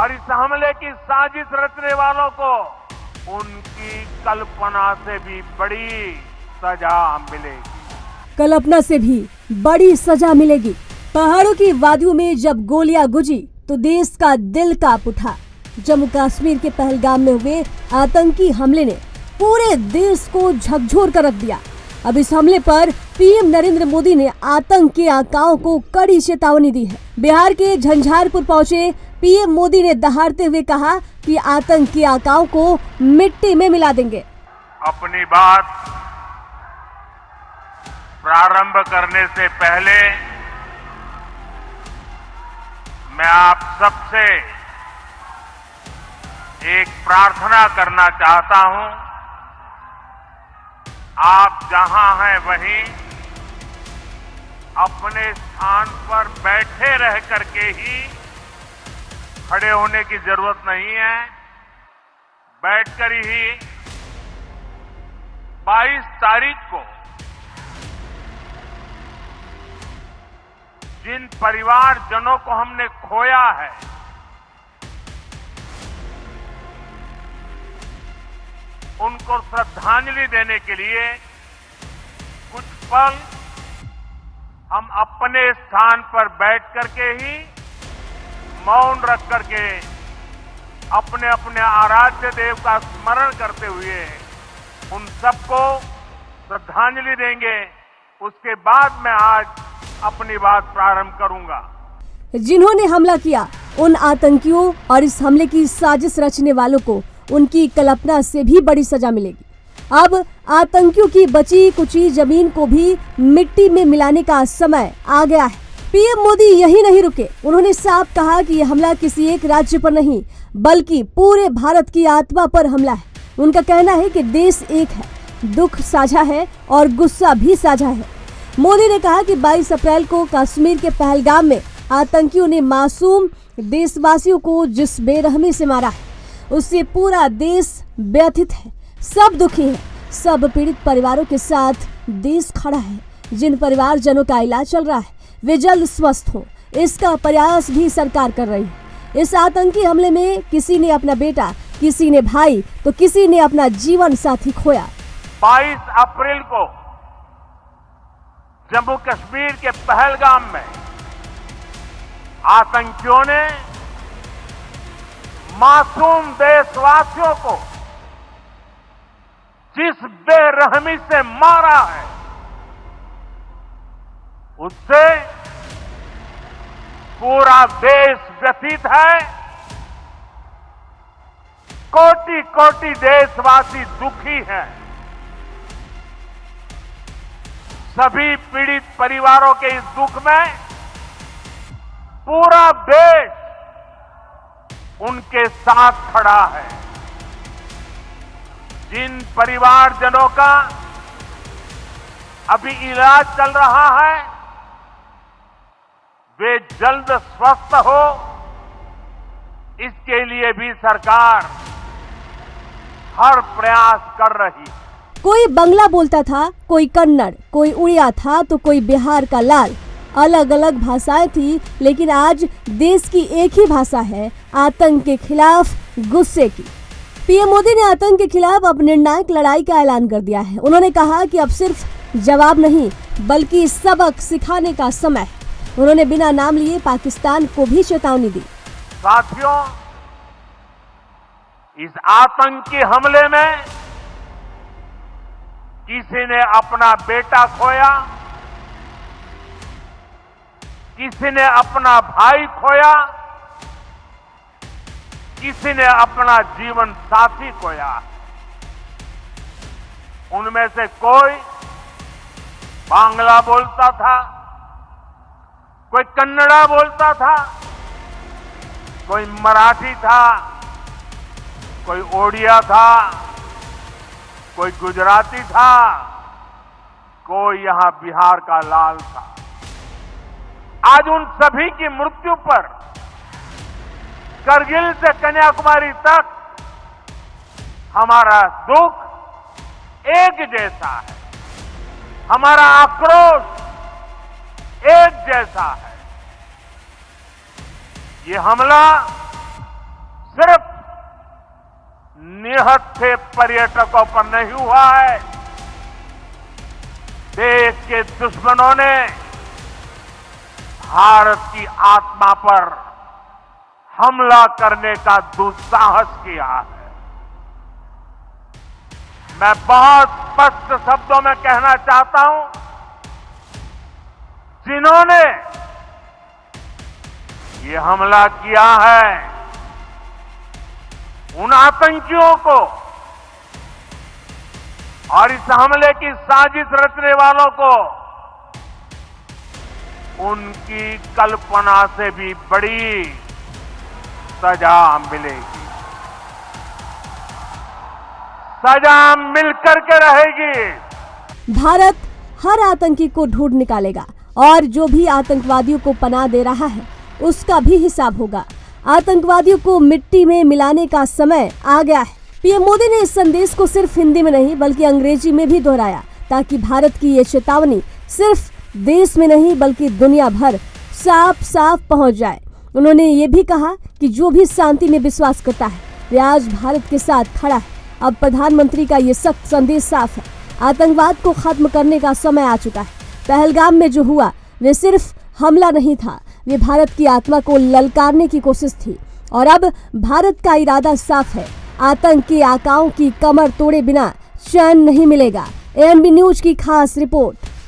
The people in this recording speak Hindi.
और इस हमले की साजिश रचने वालों को उनकी कल्पना से भी बड़ी सजा मिलेगी। कल्पना से भी बड़ी सजा मिलेगी। पहाड़ों की वादियों में जब गोलियां गुजी तो देश का दिल कांप उठा। जम्मू कश्मीर के पहलगाम में हुए आतंकी हमले ने पूरे देश को झकझोर कर रख दिया। अब इस हमले पर पीएम नरेंद्र मोदी ने आतंक के आकाओं को कड़ी चेतावनी दी है। बिहार के झंझारपुर पहुंचे पीएम मोदी ने दहाड़ते हुए कहा कि आतंक के आकाओं को मिट्टी में मिला देंगे। अपनी बात प्रारंभ करने से पहले मैं आप सबसे एक प्रार्थना करना चाहता हूं। आप जहां हैं वहीं अपने स्थान पर बैठे रह करके ही, खड़े होने की जरूरत नहीं है, बैठकर ही 22 तारीख को जिन परिवारजनों को हमने खोया है, उनको श्रद्धांजलि देने के लिए कुछ पल हम अपने स्थान पर बैठ करके ही मौन रख करके अपने अपने आराध्य देव का स्मरण करते हुए उन सबको श्रद्धांजलि देंगे। उसके बाद मैं आज अपनी बात प्रारंभ करूंगा। जिन्होंने हमला किया उन आतंकियों और इस हमले की साजिश रचने वालों को उनकी कल्पना से भी बड़ी सजा मिलेगी। अब आतंकियों की बची कुची जमीन को भी मिट्टी में मिलाने का समय आ गया है। पीएम मोदी यही नहीं रुके, उन्होंने साफ कहा कि यह हमला किसी एक राज्य पर नहीं बल्कि पूरे भारत की आत्मा पर हमला है। उनका कहना है कि देश एक है, दुख साझा है और गुस्सा भी साझा है। मोदी ने कहा कि 22 अप्रैल को कश्मीर के पहलगाम में आतंकियों ने मासूम देशवासियों को जिस बेरहमी से मारा है उससे पूरा देश व्यथित है। सब दुखी है, सब पीड़ित परिवारों के साथ देश खड़ा है। जिन परिवारजनों का इलाज चल रहा है वे जल्द स्वस्थ हो, इसका प्रयास भी सरकार कर रही है। इस आतंकी हमले में किसी ने अपना बेटा, किसी ने भाई तो किसी ने अपना जीवन साथी खोया। 22 अप्रैल को जम्मू कश्मीर के पहलगाम में आतंकियों ने मासूम देशवासियों को जिस बेरहमी से मारा है उससे पूरा देश व्यथित है। कोटि कोटि देशवासी दुखी हैं। सभी पीड़ित परिवारों के इस दुख में पूरा देश उनके साथ खड़ा है। जिन परिवारजनों का अभी इलाज चल रहा है वे जल्द स्वस्थ हो, इसके लिए भी सरकार हर प्रयास कर रही है। कोई बंगला बोलता था, कोई कन्नड़, कोई उड़िया था तो कोई बिहार का लाल। अलग अलग भाषाएं थी लेकिन आज देश की एक ही भाषा है, आतंक के खिलाफ गुस्से की। पीएम मोदी ने आतंक के खिलाफ अब निर्णायक लड़ाई का ऐलान कर दिया है। उन्होंने कहा कि अब सिर्फ जवाब नहीं बल्कि सबक सिखाने का समय है। उन्होंने बिना नाम लिए पाकिस्तान को भी चेतावनी दी। साथियों, इस आतंकी हमले में किसी ने अपना बेटा खोया, किसी ने अपना भाई खोया, किसी ने अपना जीवन साथी खोया। उनमें से कोई बांग्ला बोलता था, कोई कन्नड़ा बोलता था, कोई मराठी था, कोई ओडिया था, कोई गुजराती था, कोई यहां बिहार का लाल था। आज उन सभी की मृत्यु पर करगिल से कन्याकुमारी तक हमारा दुख एक जैसा है, हमारा आक्रोश एक जैसा है। ये हमला सिर्फ निहत्थे पर्यटकों पर नहीं हुआ है। देश के दुश्मनों ने भारत की आत्मा पर हमला करने का दुस्साहस किया है। मैं बहुत स्पष्ट शब्दों में कहना चाहता हूं, जिन्होंने ये हमला किया है, उन आतंकियों को और इस हमले की साजिश रचने वालों को उनकी कल्पना से भी बड़ी सजा मिलेगी। सजा मिलकर के रहेगी। भारत हर आतंकी को ढूंढ निकालेगा और जो भी आतंकवादियों को पनाह दे रहा है उसका भी हिसाब होगा। आतंकवादियों को मिट्टी में मिलाने का समय आ गया है। पीएम मोदी ने इस संदेश को सिर्फ हिंदी में नहीं बल्कि अंग्रेजी में भी दोहराया, ताकि भारत की ये चेतावनी सिर्फ देश में नहीं बल्कि दुनिया भर साफ साफ पहुंच जाए। उन्होंने ये भी कहा कि जो भी शांति में विश्वास करता है वे आज भारत के साथ खड़ा है। अब प्रधानमंत्री का ये सख्त संदेश साफ है, आतंकवाद को खत्म करने का समय आ चुका है। पहलगाम में जो हुआ वे सिर्फ हमला नहीं था, वे भारत की आत्मा को ललकारने की कोशिश थी। और अब भारत का इरादा साफ है, आतंक के आकाओं की कमर तोड़े बिना चैन नहीं मिलेगा। एएनबी न्यूज की खास रिपोर्ट।